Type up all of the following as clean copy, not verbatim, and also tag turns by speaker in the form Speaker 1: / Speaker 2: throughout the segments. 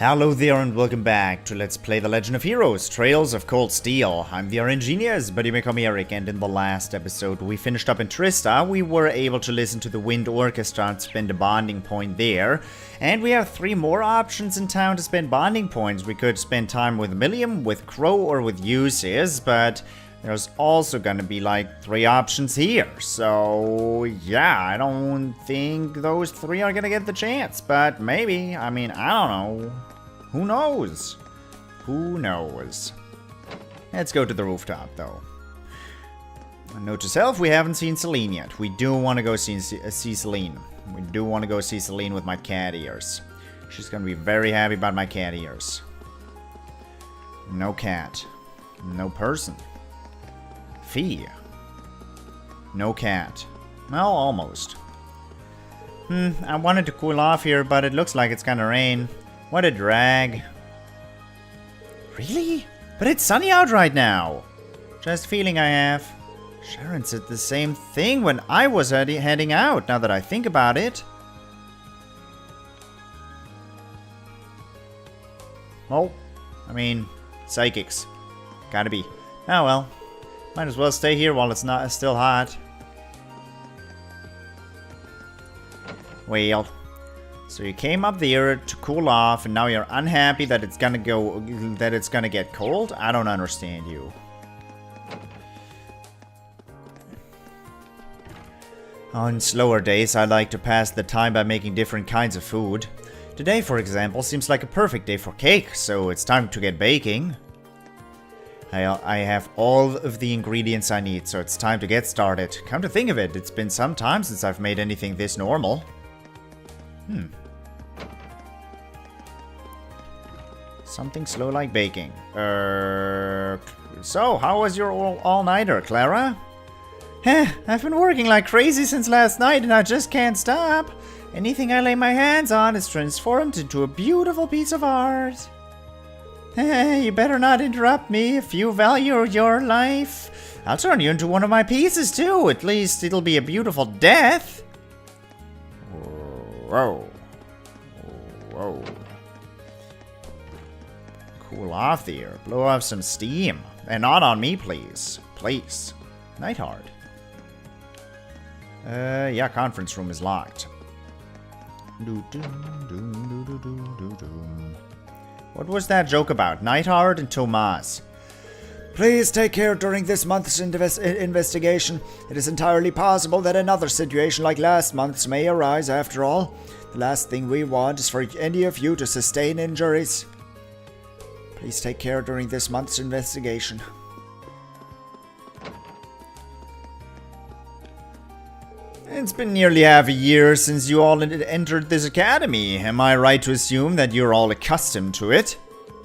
Speaker 1: Hello there and welcome back to Let's Play The Legend of Heroes, Trails of Cold Steel. I'm the RNGenius, but you may call me Eric, and in the last episode we finished up in Trista. We were able to listen to the Wind Orchestra and spend a bonding point there. And we have 3 more options in town to spend bonding points. We could spend time with Milliam, with Crow, or with Uses, but there's also gonna be like 3 options here. So yeah, I don't think those 3 are gonna get the chance, but maybe. I mean, I don't know. Who knows? Who knows? Let's go to the rooftop though. Note to self, we haven't seen Celine yet. We do want to go see Celine. We do want to go see Celine with my cat ears. She's gonna be very happy about my cat ears. No cat. No person. Fee. No cat. Well, almost. I wanted to cool off here, but it looks like it's gonna rain. What a drag. Really? But it's sunny out right now. Just feeling I have. Sharon said the same thing when I was heading out, now that I think about it. Oh, I mean, psychics. Gotta be. Oh well. Might as well stay here while it's not still hot. Well, so you came up there to cool off, and now you're unhappy that it's gonna get cold? I don't understand you. On slower days, I like to pass the time by making different kinds of food. Today, for example, seems like a perfect day for cake, so it's time to get baking. I have all of the ingredients I need, so it's time to get started. Come to think of it, it's been some time since I've made anything this normal. Something slow like baking. So, how was your all-nighter, Clara? I've been working like crazy since last night and I just can't stop. Anything I lay my hands on is transformed into a beautiful piece of art. You better not interrupt me if you value your life. I'll turn you into one of my pieces too. At least it'll be a beautiful death. Whoa. Whoa. Cool off there. Blow off some steam. And not on me, please. Please. Nightheart. Yeah, conference room is locked. What was that joke about? Nightheart and Tomas. Please take care during this month's investigation. It is entirely possible that another situation like last month's may arise after all. The last thing we want is for any of you to sustain injuries. Please take care during this month's investigation. It's been nearly half a year since you all entered this academy. Am I right to assume that you're all accustomed to it?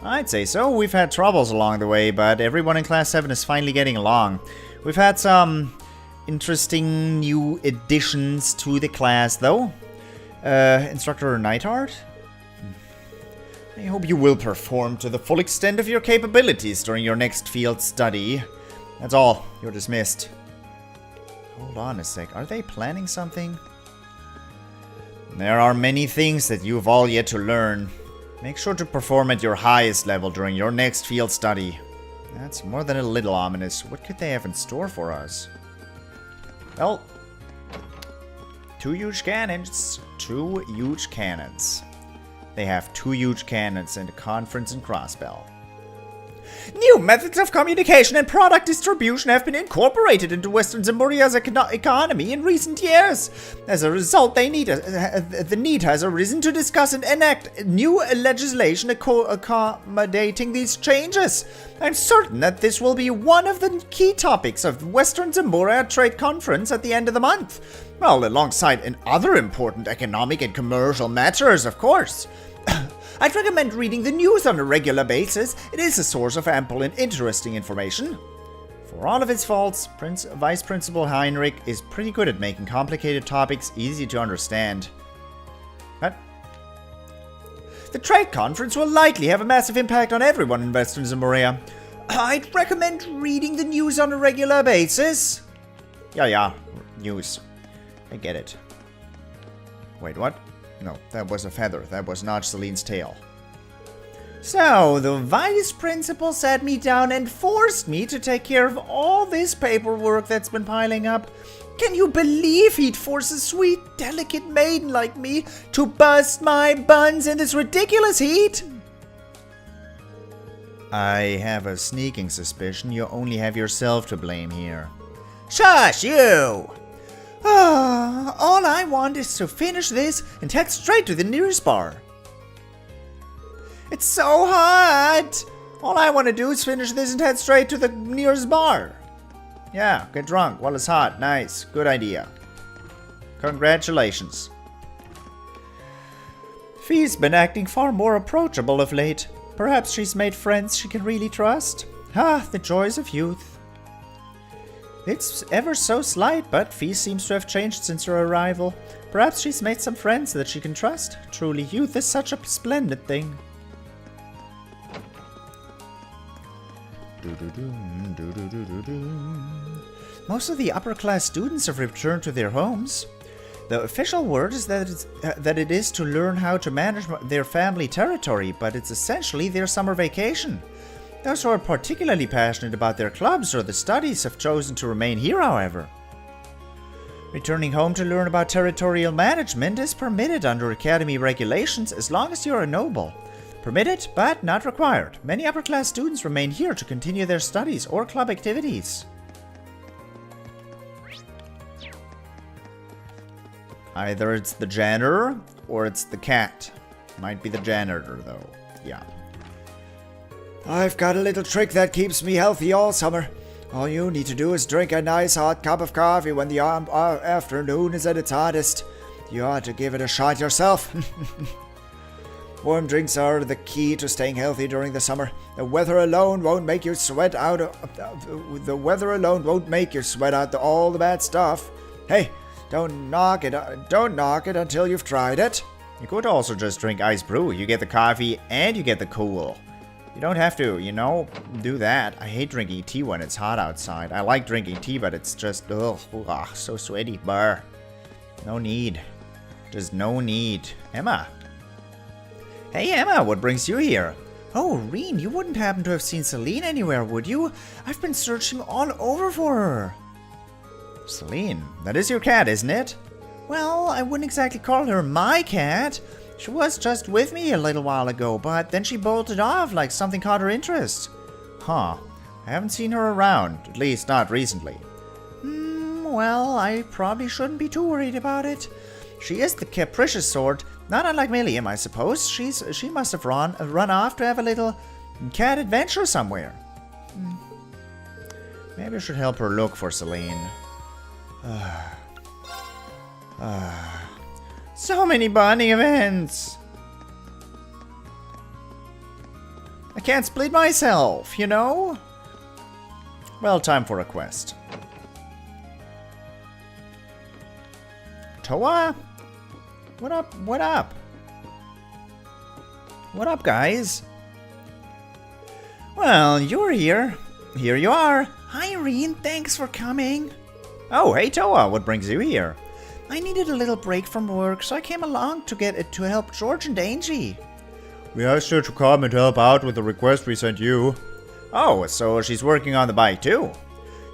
Speaker 1: I'd say so. We've had troubles along the way, but everyone in Class 7 is finally getting along. We've had some interesting new additions to the class, though. Instructor Nightheart? I hope you will perform to the full extent of your capabilities during your next field study. That's all. You're dismissed. Hold on a sec. Are they planning something? There are many things that you've all yet to learn. Make sure to perform at your highest level during your next field study. That's more than a little ominous. What could they have in store for us? Well, 2 huge cannons. 2 huge cannons. They have 2 huge cannons and a conference and crossbell. New methods of communication and product distribution have been incorporated into Western Zemuria's economy in recent years. As a result, the need has arisen to discuss and enact new legislation accommodating these changes. I'm certain that this will be one of the key topics of Western Zemuria Trade Conference at the end of the month. Well, alongside other important economic and commercial matters, of course. I'd recommend reading the news on a regular basis. It is a source of ample and interesting information. For all of his faults, Vice Principal Heinrich is pretty good at making complicated topics easy to understand. What? The trade conference will likely have a massive impact on everyone in Western Zemuria. I'd recommend reading the news on a regular basis. Yeah, news. I get it. Wait, what? No, that was a feather. That was not Celine's tail. So, the vice principal sat me down and forced me to take care of all this paperwork that's been piling up. Can you believe he'd force a sweet, delicate maiden like me to bust my buns in this ridiculous heat? I have a sneaking suspicion you only have yourself to blame here. Shush, you! All I want is to finish this and head straight to the nearest bar. It's so hot! All I want to do is finish this and head straight to the nearest bar. Yeah, get drunk while it's hot. Nice. Good idea. Congratulations. Fee's been acting far more approachable of late. Perhaps she's made friends she can really trust. Ah, the joys of youth. It's ever so slight, but Fee seems to have changed since her arrival. Perhaps she's made some friends that she can trust. Truly, youth is such a splendid thing. Most of the upper-class students have returned to their homes. The official word is that it is to learn how to manage their family territory, but it's essentially their summer vacation. Those who are particularly passionate about their clubs or the studies have chosen to remain here, however. Returning home to learn about territorial management is permitted under Academy regulations as long as you're a noble. Permitted, but not required. Many upper-class students remain here to continue their studies or club activities. Either it's the janitor or it's the cat. Might be the janitor, though. Yeah. I've got a little trick that keeps me healthy all summer. All you need to do is drink a nice hot cup of coffee when the afternoon is at its hottest. You ought to give it a shot yourself. Warm drinks are the key to staying healthy during the summer. The weather alone won't make you sweat out all the bad stuff. Hey, don't knock it until you've tried it. You could also just drink ice brew. You get the coffee and you get the cool. You don't have to, do that. I hate drinking tea when it's hot outside. I like drinking tea, but it's just, so sweaty. Brr. No need. Just no need. Emma. Hey Emma, what brings you here? Oh, Rean, you wouldn't happen to have seen Celine anywhere, would you? I've been searching all over for her. Celine, that is your cat, isn't it? Well, I wouldn't exactly call her my cat. She was just with me a little while ago, but then she bolted off like something caught her interest. Huh. I haven't seen her around, at least not recently. Well, I probably shouldn't be too worried about it. She is the capricious sort, not unlike Milliam, I suppose. She must have run off to have a little cat adventure somewhere. Maybe I should help her look for Celine. So many bonding events. I can't split myself, Well, time for a quest. TloH? What up? What up? What up, guys? Well, you're here. Here you are. Hi, Rean. Thanks for coming. Oh, hey, TloH. What brings you here? I needed a little break from work, so I came along to help George and Angie. We asked her to come and help out with the request we sent you. Oh, so she's working on the bike too?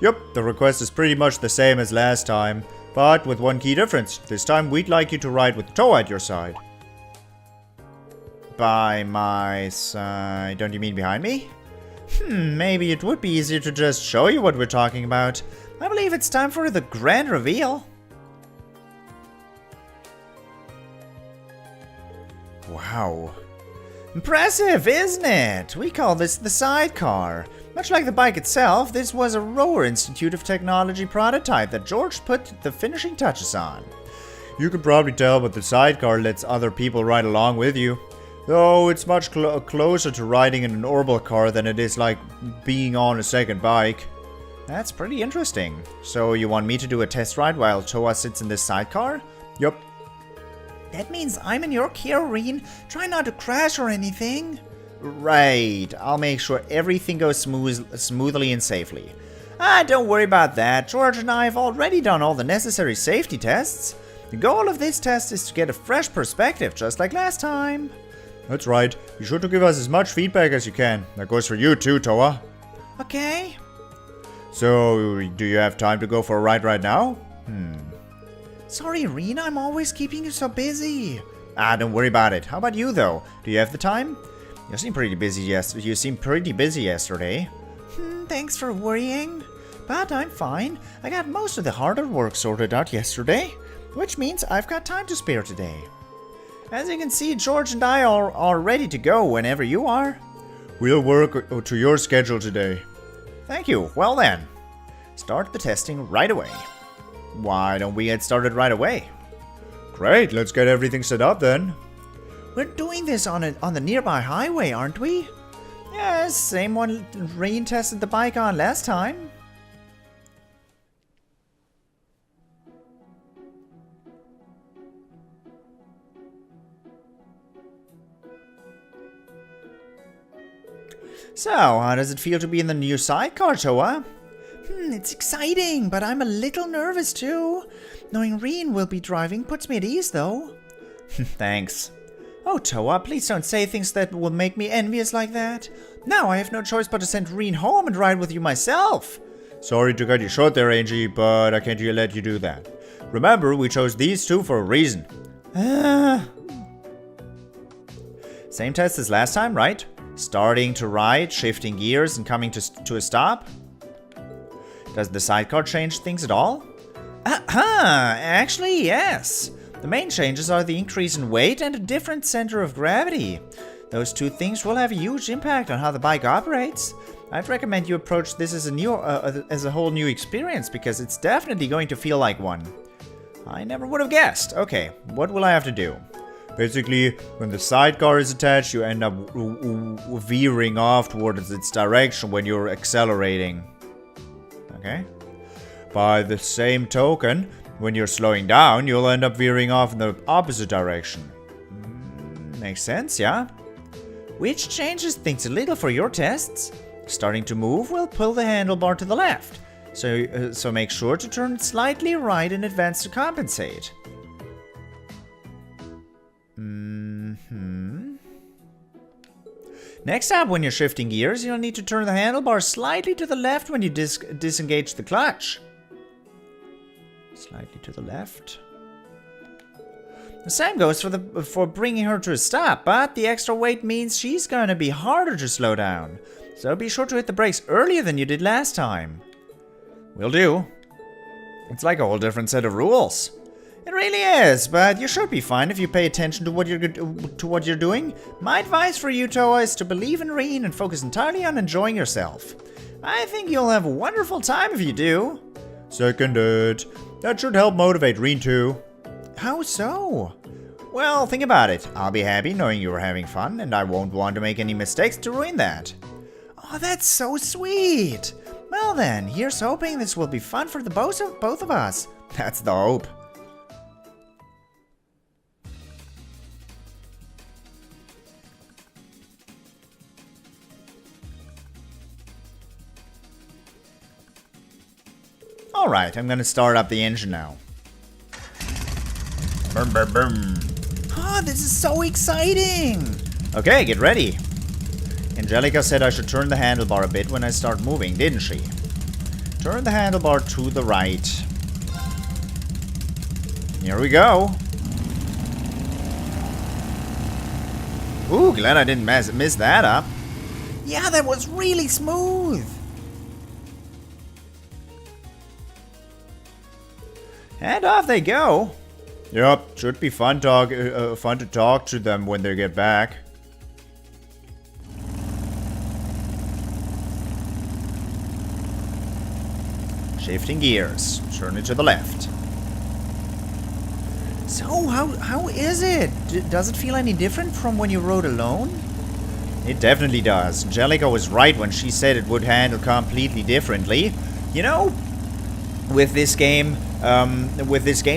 Speaker 1: Yep, the request is pretty much the same as last time, but with one key difference. This time we'd like you to ride with TloH at your side. By my side? Don't you mean behind me? Maybe it would be easier to just show you what we're talking about. I believe it's time for the grand reveal. Wow. Impressive, isn't it? We call this the Sidecar. Much like the bike itself, this was a Rower Institute of Technology prototype that George put the finishing touches on. You can probably tell, but the Sidecar lets other people ride along with you. Though it's much closer to riding in an orbital car than it is like being on a second bike. That's pretty interesting. So you want me to do a test ride while TloH sits in this Sidecar? Yup. That means I'm in your care, Rean. Try not to crash or anything. Right. I'll make sure everything goes smoothly and safely. Don't worry about that. George and I have already done all the necessary safety tests. The goal of this test is to get a fresh perspective, just like last time. That's right. Be sure to give us as much feedback as you can. That goes for you too, TloH.
Speaker 2: Okay.
Speaker 1: So, do you have time to go for a ride right now?
Speaker 2: Sorry, Rean, I'm always keeping you so busy.
Speaker 1: Don't worry about it. How about you, though? Do you have the time? You seem pretty busy yesterday.
Speaker 2: Thanks for worrying. But I'm fine. I got most of the harder work sorted out yesterday, which means I've got time to spare today. As you can see, George and I are ready to go whenever you are.
Speaker 1: We'll work to your schedule today.
Speaker 2: Thank you. Well then, start the testing right away.
Speaker 1: Why don't we get started right away? Great, let's get everything set up then.
Speaker 2: We're doing this on the nearby highway, aren't we? Yes, same one Rean tested the bike on last time.
Speaker 1: So, how does it feel to be in the new sidecar, TloH?
Speaker 2: It's exciting, but I'm a little nervous too. Knowing Rean will be driving puts me at ease, though.
Speaker 1: Thanks.
Speaker 2: Oh, TloH, please don't say things that will make me envious like that. Now I have no choice but to send Rean home and ride with you myself.
Speaker 1: Sorry to cut you short there, Angie, but I can't let you do that. Remember, we chose these two for a reason. Same test as last time, right? Starting to ride, shifting gears, and coming to a stop? Does the sidecar change things at all?
Speaker 2: Actually, yes. The main changes are the increase in weight and a different center of gravity. Those two things will have a huge impact on how the bike operates. I'd recommend you approach this as a whole new experience, because it's definitely going to feel like one. I never would have guessed. Okay, what will I have to do? Basically, when the sidecar is attached, you end up veering off towards its direction when you're accelerating. Okay? By the same token, when you're slowing down, you'll end up veering off in the opposite direction. Makes sense, yeah? Which changes things a little for your tests. Starting to move, we'll pull the handlebar to the left. So make sure to turn slightly right in advance to compensate. Next up, when you're shifting gears, you'll need to turn the handlebar slightly to the left when you disengage the clutch. Slightly to the left. The same goes for bringing her to a stop, but the extra weight means she's going to be harder to slow down. So be sure to hit the brakes earlier than you did last time. Will do. It's like a whole different set of rules. It really is, but you should be fine if you pay attention to what you're doing. My advice for you, TloH, is to believe in Rean and focus entirely on enjoying yourself. I think you'll have a wonderful time if you do.
Speaker 1: Seconded. That should help motivate Rean too.
Speaker 2: How so?
Speaker 1: Well, think about it. I'll be happy knowing you're having fun, and I won't want to make any mistakes to ruin that.
Speaker 2: Oh, that's so sweet. Well then, here's hoping this will be fun for the both of us.
Speaker 1: That's the hope. Alright, I'm gonna start up the engine now. Boom, boom, boom.
Speaker 2: Oh, this is so exciting!
Speaker 1: Okay, get ready. Angelica said I should turn the handlebar a bit when I start moving, didn't she? Turn the handlebar to the right. Here we go. Ooh, glad I didn't miss that up.
Speaker 2: Yeah, that was really smooth.
Speaker 1: And off they go. Yep, should be fun to talk to them when they get back. Shifting gears. Turn it to the left.
Speaker 2: So, how is it? Does it feel any different from when you rode alone?
Speaker 1: It definitely does. Angelica was right when she said it would handle completely differently. You know, with this game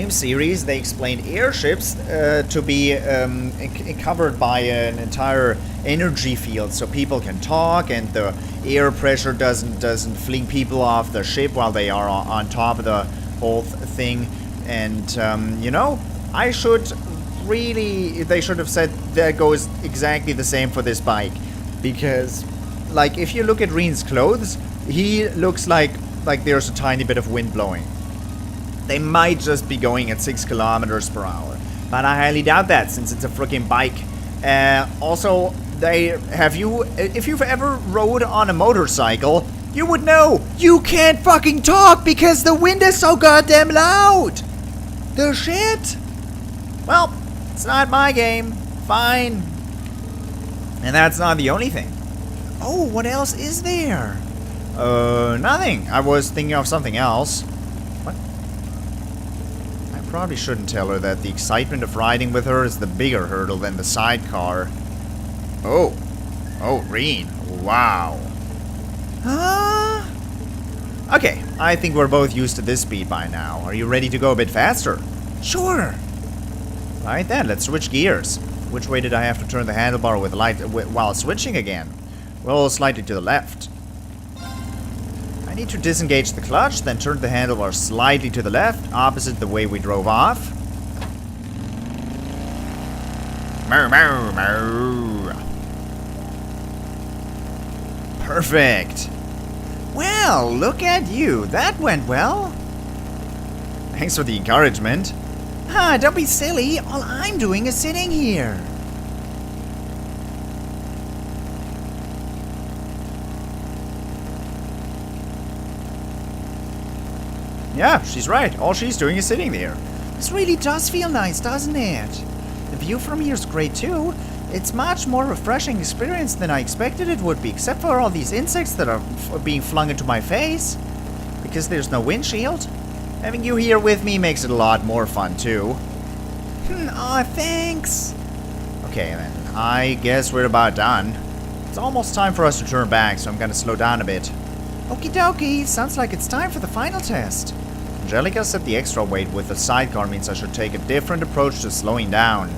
Speaker 1: series, they explained airships to be covered by an entire energy field, so people can talk, and the air pressure doesn't fling people off the ship while they are on top of the whole thing. And you know, I should really, they should have said that goes exactly the same for this bike. Because, like, if you look at Rean's clothes, he looks like there's a tiny bit of wind blowing. They might just be going at 6 kilometers per hour. But I highly doubt that, since it's a freaking bike. Also, if you've ever rode on a motorcycle, you would know you can't fucking talk because the wind is so goddamn loud. The shit. Well, it's not my game. Fine. And that's not the only thing. Oh, what else is there? Nothing. I was thinking of something else. What? I probably shouldn't tell her that the excitement of riding with her is the bigger hurdle than the sidecar. Oh. Oh, Rean. Wow. Huh? Okay, I think we're both used to this speed by now. Are you ready to go a bit faster? Sure. Right then, let's switch gears. Which way did I have to turn the handlebar while switching again? Well, slightly to the left. I need to disengage the clutch, then turn the handlebar slightly to the left, opposite the way we drove off. Moo, moo, moo. Perfect. Well, look at you. That went well. Thanks for the encouragement. Ah, don't be silly. All I'm doing is sitting here. Yeah, she's right. All she's doing is sitting there. This really does feel nice, doesn't it? The view from here is great too. It's much more refreshing experience than I expected it would be, except for all these insects that are being flung into my face. Because there's no windshield. Having you here with me makes it a lot more fun too. Aw, thanks. Okay then, I guess we're about done. It's almost time for us to turn back, so I'm gonna slow down a bit. Okie dokie, sounds like it's time for the final test. Angelica said the extra weight with the sidecar means I should take a different approach to slowing down.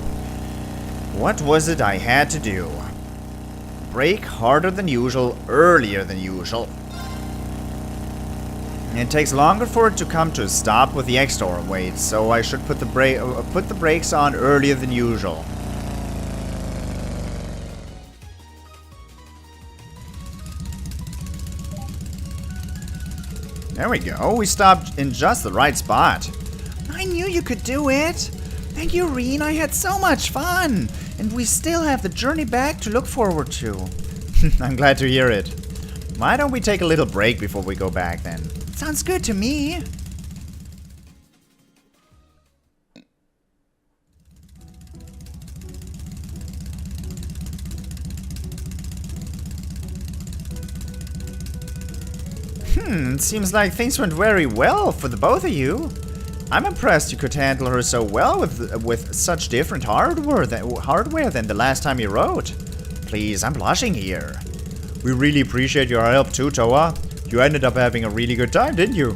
Speaker 1: What was it I had to do? Brake harder than usual, earlier than usual. It takes longer for it to come to a stop with the extra weight, so I should put the brakes on earlier than usual. There we go, we stopped in just the right spot. I knew you could do it. Thank you, Rean, I had so much fun. And we still have the journey back to look forward to. I'm glad to hear it. Why don't we take a little break before we go back then? Sounds good to me. Seems like things went very well for the both of you. I'm impressed you could handle her so well with such different hardware than the last time you rode. Please, I'm blushing here. We really appreciate your help too, Toa. You ended up having a really good time, didn't you?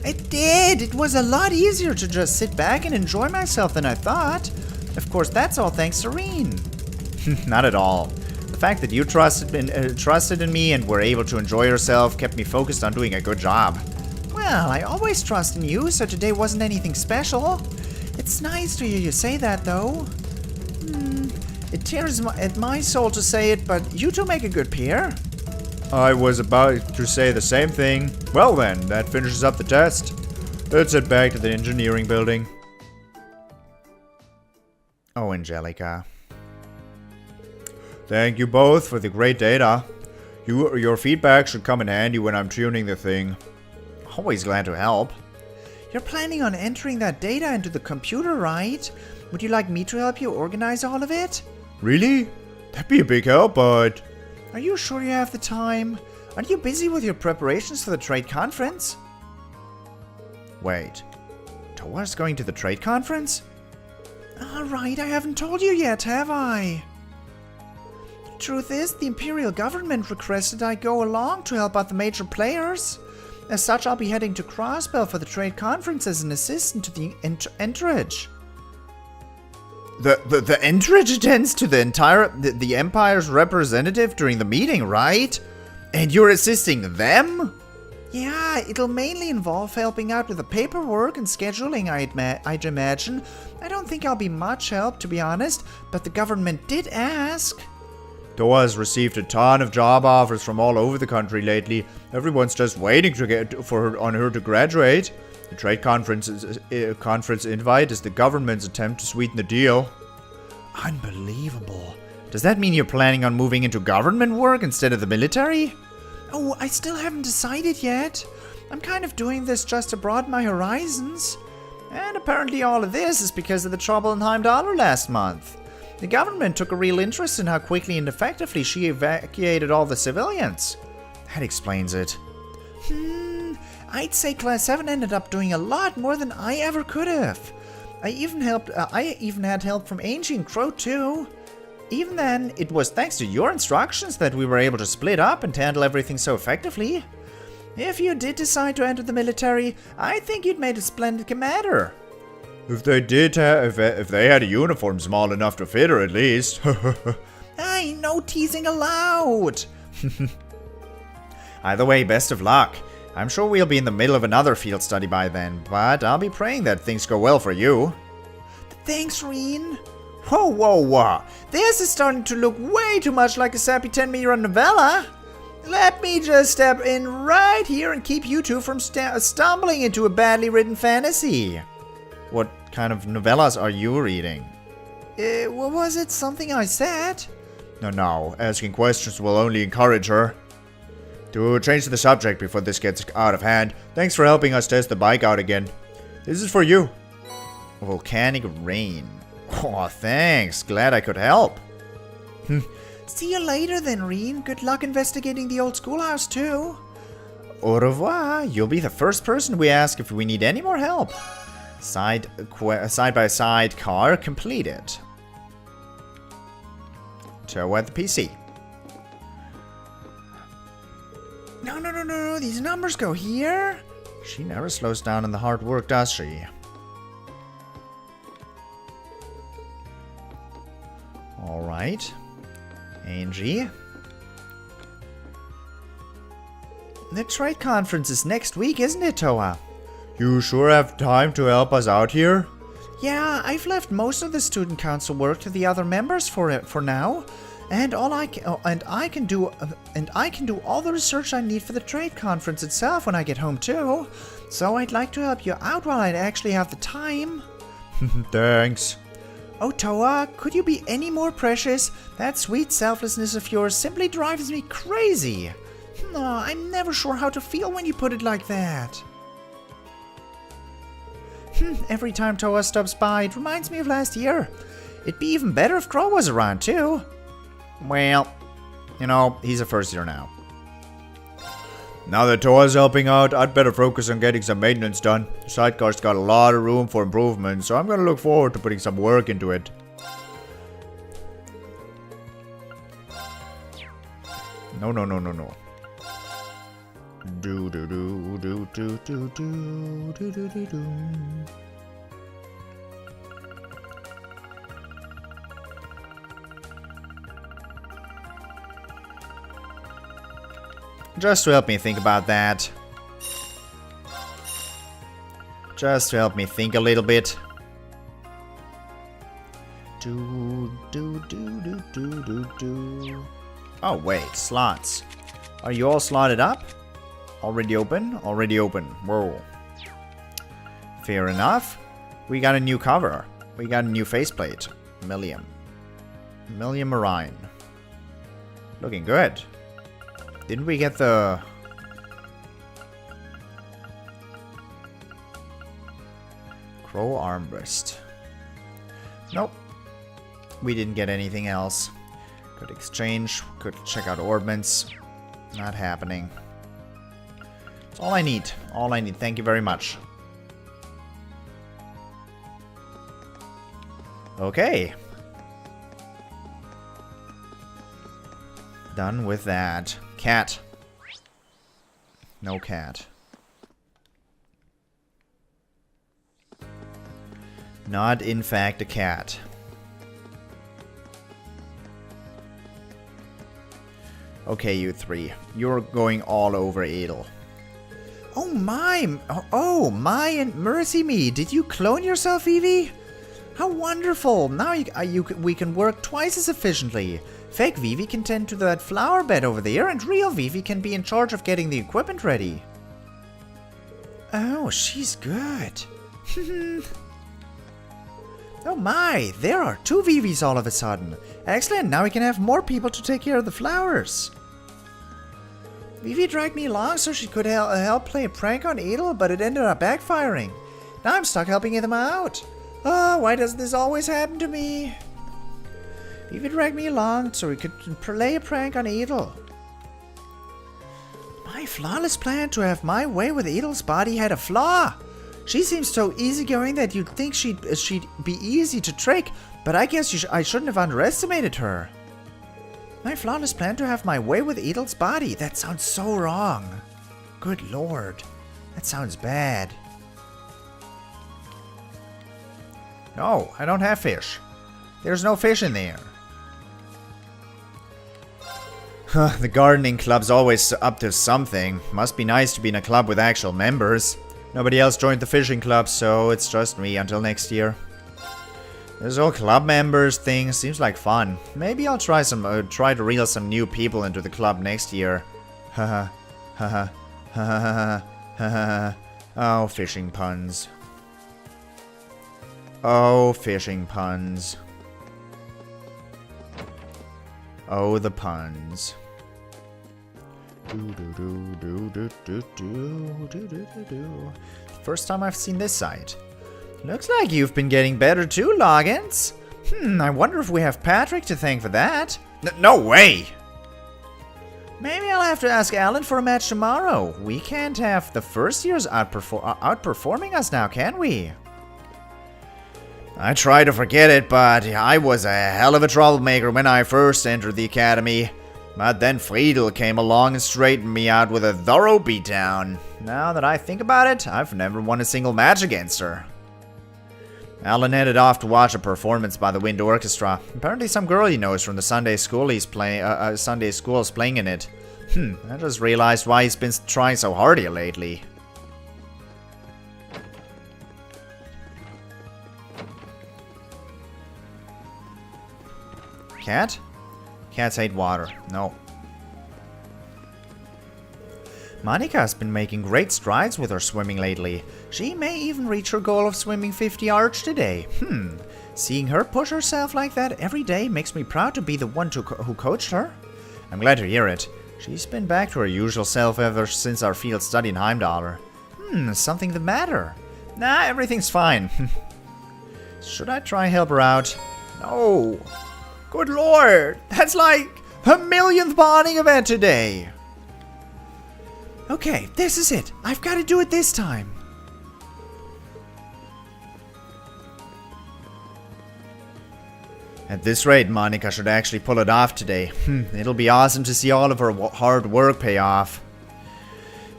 Speaker 1: I did. It was a lot easier to just sit back and enjoy myself than I thought. Of course, that's all thanks to Rean. Not at all. The fact that you trusted in me and were able to enjoy yourself kept me focused on doing a good job. Well, I always trust in you, so today wasn't anything special. It's nice to hear you say that, though. It tears at my soul to say it, but you two make a good pair. I was about to say the same thing. Well then, that finishes up the test. Let's head back to the engineering building. Oh, Angelica. Thank you both for the great data. Your feedback should come in handy when I'm tuning the thing. Always glad to help. You're planning on entering that data into the computer, right? Would you like me to help you organize all of it? Really? That'd be a big help, but... Are you sure you have the time? Aren't you busy with your preparations for the trade conference? Wait. Toa's going to the trade conference? Alright, I haven't told you yet, have I? The truth is, the Imperial government requested I go along to help out the major players. As such, I'll be heading to Crossbell for the trade conference as an assistant to the entourage. The entourage attends to the Empire's representative during the meeting, right? And you're assisting them?
Speaker 2: Yeah, it'll mainly involve helping out with the paperwork and scheduling, I'd imagine. I don't think I'll be much help, to be honest, but the government did ask.
Speaker 1: TloH has received a ton of job offers from all over the country lately. Everyone's just waiting to get on her to graduate. The trade conference invite is the government's attempt to sweeten the deal.
Speaker 2: Unbelievable.
Speaker 1: Does that mean you're planning on moving into government work instead of the military?
Speaker 2: Oh, I still haven't decided yet. I'm kind of doing this just to broaden my horizons. And apparently all of this is because of the trouble in Heimdallr last month. The government took a real interest in how quickly and effectively she evacuated all the civilians.
Speaker 1: That explains it.
Speaker 2: I'd say Class 7 ended up doing a lot more than I ever could have. I even had help from Angie and Crow too. Even then, it was thanks to your instructions that we were able to split up and handle everything so effectively. If you did decide to enter the military, I think you'd made a splendid commander.
Speaker 1: If they did, if they had a uniform small enough to fit her at least.
Speaker 2: Aye, no teasing allowed.
Speaker 1: Either way, best of luck. I'm sure we'll be in the middle of another field study by then, but I'll be praying that things go well for you.
Speaker 2: Thanks, Rean. Whoa. This is starting to look way too much like a sappy 10-meter novella. Let me just step in right here and keep you two from stumbling into a badly written fantasy.
Speaker 1: What kind of novellas are you reading?
Speaker 2: What was it? Something I said?
Speaker 1: No. Asking questions will only encourage her. To change the subject before this gets out of hand, thanks for helping us test the bike out again. This is for you. Volcanic rain. Oh, thanks. Glad I could help.
Speaker 2: See you later then, Rean. Good luck investigating the old schoolhouse too.
Speaker 1: Au revoir. You'll be the first person we ask if we need any more help. Side-by-side car completed. TloH at the PC.
Speaker 2: No. These numbers go here.
Speaker 1: She never slows down in the hard work, does she? Alright. Angie.
Speaker 2: The trade conference is next week, isn't it, TloH?
Speaker 1: You sure have time to help us out here?
Speaker 2: Yeah, I've left most of the student council work to the other members for now, and I can do all the research I need for the trade conference itself when I get home too. So I'd like to help you out while I actually have the time.
Speaker 1: Thanks.
Speaker 2: Oh, TloH, could you be any more precious? That sweet selflessness of yours simply drives me crazy. I'm never sure how to feel when you put it like that. Every time TloH stops by, it reminds me of last year. It'd be even better if Crow was around, too.
Speaker 1: Well, he's a first year now. Now that TloH's helping out, I'd better focus on getting some maintenance done. The Sidecar's got a lot of room for improvement, so I'm gonna look forward to putting some work into it. No. Do. Just to help me think about that. Just to help me think a little bit. Oh wait, slots. Are you all slotted up? Already open? Already open. Whoa. Fair enough. We got a new cover. We got a new faceplate. Millium Marine. Looking good. Didn't we get the... Crow armrest? Nope. We didn't get anything else. Could exchange. Could check out ordnance. Not happening. That's all I need. All I need. Thank you very much. Okay. Done with that. Cat. No cat. Not in fact a cat. Okay, you three. You're going all over Edel.
Speaker 2: Oh my! Oh my! And mercy me! Did you clone yourself, Vivi? How wonderful! Now we can work twice as efficiently. Fake Vivi can tend to that flower bed over there, and real Vivi can be in charge of getting the equipment ready. Oh, she's good. Oh my! There are 2 Vivis all of a sudden. Excellent! Now we can have more people to take care of the flowers. Vivi dragged me along so she could help play a prank on Edel, but it ended up backfiring. Now I'm stuck helping them out. Oh, why does this always happen to me? Vivi dragged me along so we could play a prank on Edel. My flawless plan to have my way with Edel's body had a flaw. She seems so easygoing that you'd think she'd be easy to trick, but I guess I shouldn't have underestimated her. My flawless plan to have my way with Edel's body. That sounds so wrong. Good lord. That sounds bad. No, I don't have fish. There's no fish in there. The gardening club's always up to something. Must be nice to be in a club with actual members. Nobody else joined the fishing club, so it's just me until next year. This whole club members thing seems like fun. Maybe I'll try to reel some new people into the club next year. Haha, haha, haha, haha. Oh, fishing puns. Oh, fishing puns. Oh, the puns. First time I've seen this site. Looks like you've been getting better too, Loggins. I wonder if we have Patrick to thank for that. No way! Maybe I'll have to ask Alan for a match tomorrow. We can't have the first years outperforming us now, can we? I try to forget it, but I was a hell of a troublemaker when I first entered the academy. But then Friedel came along and straightened me out with a thorough beatdown. Now that I think about it, I've never won a single match against her. Alan headed off to watch a performance by the Wind Orchestra. Apparently some girl he knows from the Sunday school is playing in it. I just realized why he's been trying so hard here lately. Cat? Cats hate water. No. Monika's been making great strides with her swimming lately. She may even reach her goal of swimming 50 arch today. Seeing her push herself like that every day makes me proud to be the one who coached her. I'm glad to hear it. She's been back to her usual self ever since our field study in Heimdallr. Something the matter? Nah, everything's fine. Should I try help her out? No. Good lord, that's like a millionth bonding event today. Okay, this is it. I've got to do it this time. At this rate, Monika should actually pull it off today. It'll be awesome to see all of her hard work pay off.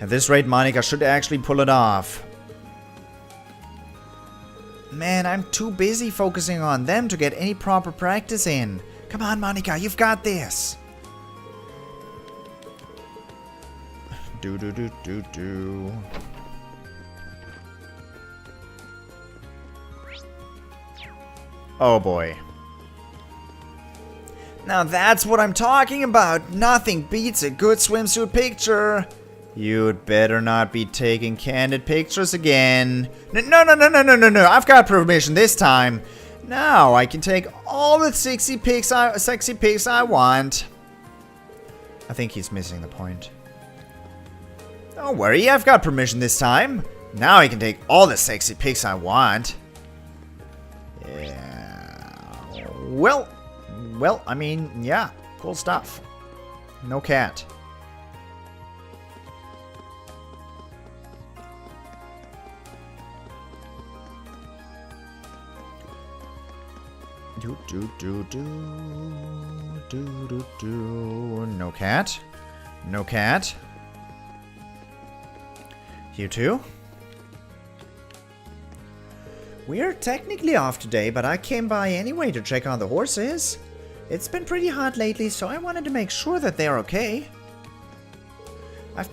Speaker 2: At this rate, Monika should actually pull it off. Man, I'm too busy focusing on them to get any proper practice in. Come on, Monika, you've got this. Do. Oh boy. Now that's what I'm talking about. Nothing beats a good swimsuit picture. You'd better not be taking candid pictures again. No. I've got permission this time. Now I can take all the sexy pics I want. I think he's missing the point. Don't worry, I've got permission this time. Now I can take all the sexy pics I want. Yeah. Well, I mean, yeah, cool stuff. No cat. No cat. No cat. You too? We're technically off today, but I came by anyway to check on the horses. It's been pretty hot lately, so I wanted to make sure that they're okay. I've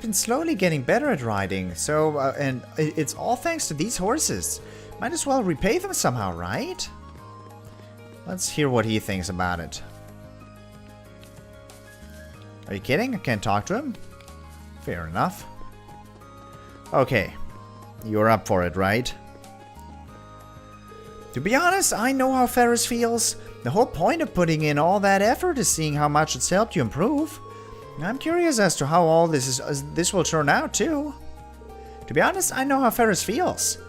Speaker 2: been slowly getting better at riding, so and it's all thanks to these horses. Might as well repay them somehow, right? Let's hear what he thinks about it. Are you kidding? I can't talk to him? Fair enough. Okay. You're up for it, right? To be honest, I know how Ferris feels. The whole point of putting in all that effort is seeing how much it's helped you improve. I'm curious as to how all this will turn out, too. To be honest, I know how Ferris feels.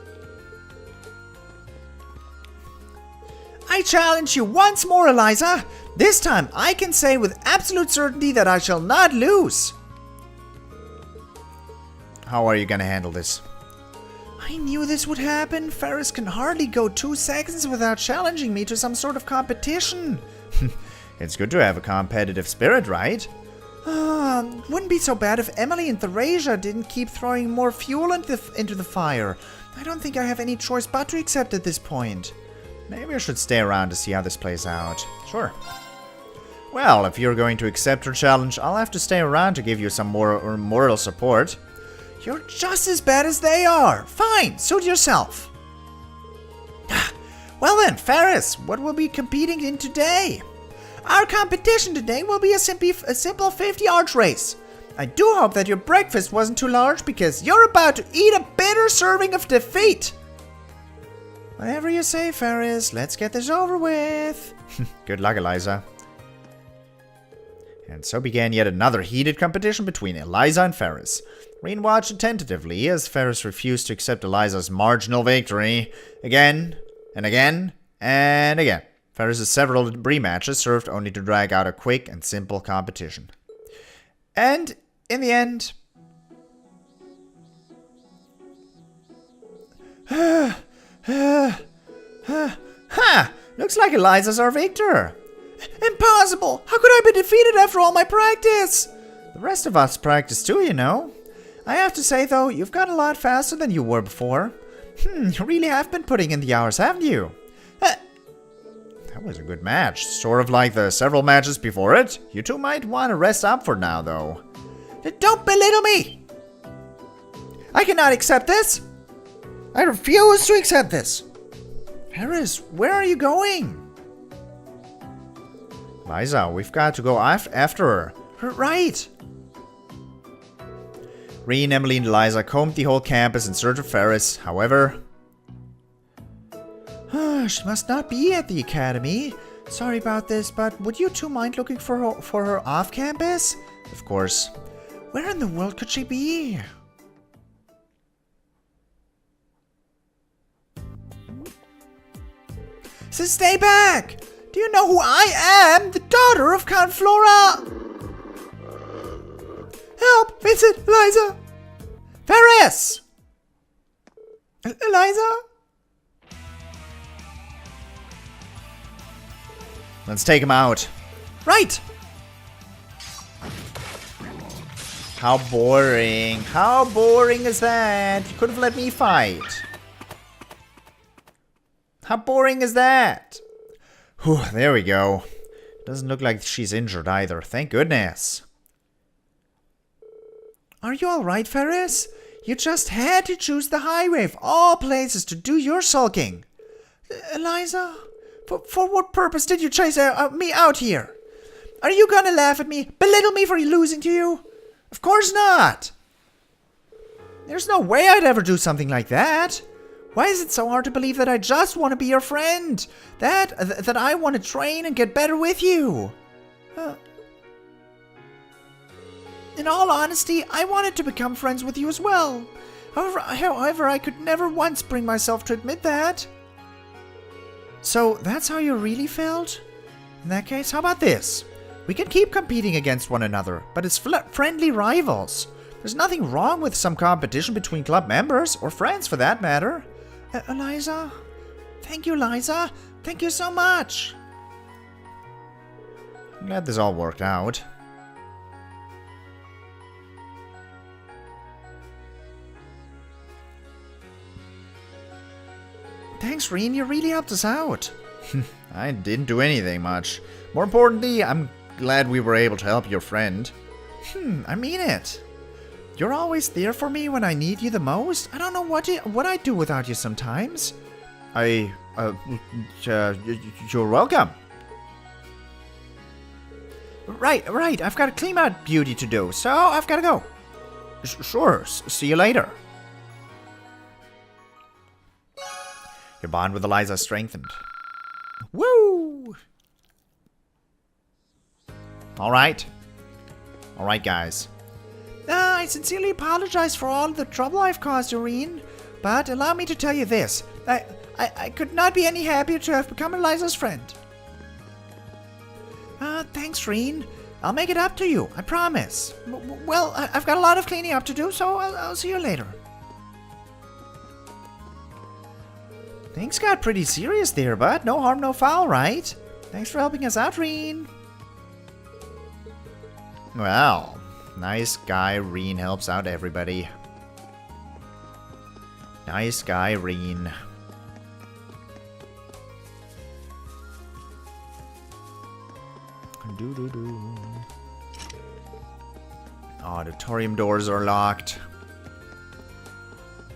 Speaker 2: I challenge you once more, Eliza. This time, I can say with absolute certainty that I shall not lose.
Speaker 1: How are you gonna handle this?
Speaker 2: I knew this would happen. Ferris can hardly go 2 seconds without challenging me to some sort of competition.
Speaker 1: It's good to have a competitive spirit, right?
Speaker 2: Wouldn't be so bad if Emily and Therasia didn't keep throwing more fuel into the fire. I don't think I have any choice but to accept at this point.
Speaker 1: Maybe I should stay around to see how this plays out. Sure. Well, if you're going to accept her challenge, I'll have to stay around to give you some more moral support.
Speaker 2: You're just as bad as they are. Fine, suit yourself. Well then, Ferris, what will be competing in today? Our competition today will be a simple 50 arch race. I do hope that your breakfast wasn't too large because you're about to eat a bitter serving of defeat. Whatever you say, Ferris, let's get this over with.
Speaker 1: Good luck, Eliza. And so began yet another heated competition between Eliza and Ferris. Rean watched attentively as Ferris refused to accept Eliza's marginal victory again and again and again. Ferris's several rematches served only to drag out a quick and simple competition. And in the end...
Speaker 2: Ha! Looks like Eliza's our victor. Impossible! How could I be defeated after all my practice?
Speaker 1: The rest of us practice too, you know.
Speaker 2: I have to say, though, you've got a lot faster than you were before. You really have been putting in the hours, haven't you?
Speaker 1: That was a good match. Sort of like the several matches before it. You two might want to rest up for now, though.
Speaker 2: Don't belittle me! I cannot accept this! I refuse to accept this! Ferris, where are you going?
Speaker 1: Eliza, we've got to go after her.
Speaker 2: Right!
Speaker 1: Rean, Emily, and Eliza combed the whole campus in search of Ferris. However...
Speaker 2: She must not be at the academy. Sorry about this, but would you two mind looking for her off campus?
Speaker 1: Of course.
Speaker 2: Where in the world could she be? So stay back! Do you know who I am? The daughter of Count Flora! Help! Vincent! Eliza! Ferris! Eliza?
Speaker 1: Let's take him out.
Speaker 2: Right!
Speaker 1: How boring. How boring is that? You could have let me fight. How boring is that? Whew, there we go. Doesn't look like she's injured either. Thank goodness.
Speaker 2: Are you alright, Ferris? You just had to choose the highway of all places to do your sulking. Eliza? For what purpose did you chase me out here? Are you gonna laugh at me? Belittle me for losing to you? Of course not! There's no way I'd ever do something like that. Why is it so hard to believe that I just want to be your friend? That I want to train and get better with you? In all honesty, I wanted to become friends with you as well. However, I could never once bring myself to admit that. So, that's how you really felt? In that case, how about this? We can keep competing against one another, but as friendly rivals. There's nothing wrong with some competition between club members, or friends for that matter. Eliza? Thank you, Eliza. Thank you so much.
Speaker 1: I'm glad this all worked out.
Speaker 2: Thanks, Rean. You really helped us out.
Speaker 1: I didn't do anything much. More importantly, I'm glad we were able to help your friend.
Speaker 2: I mean it. You're always there for me when I need you the most. I don't know what I'd do without you sometimes. You're welcome. Right. I've got a clean out duty to do, so I've got to go. Sure. See you later.
Speaker 1: Your bond with Eliza strengthened.
Speaker 2: Woo!
Speaker 1: Alright, guys.
Speaker 2: I sincerely apologize for all the trouble I've caused you, Rean. But allow me to tell you this. I could not be any happier to have become Eliza's friend. Thanks, Rean. I'll make it up to you, I promise. Well, I've got a lot of cleaning up to do, so I'll see you later. Things got pretty serious there, but no harm, no foul, right? Thanks for helping us out, Rean.
Speaker 1: Well, nice guy Rean helps out everybody. Nice guy Rean. Auditorium doors are locked.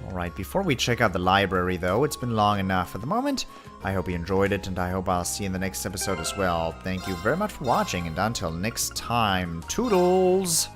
Speaker 1: Alright, before we check out the library though, it's been long enough for the moment. I hope you enjoyed it, and I hope I'll see you in the next episode as well. Thank you very much for watching, and until next time, toodles!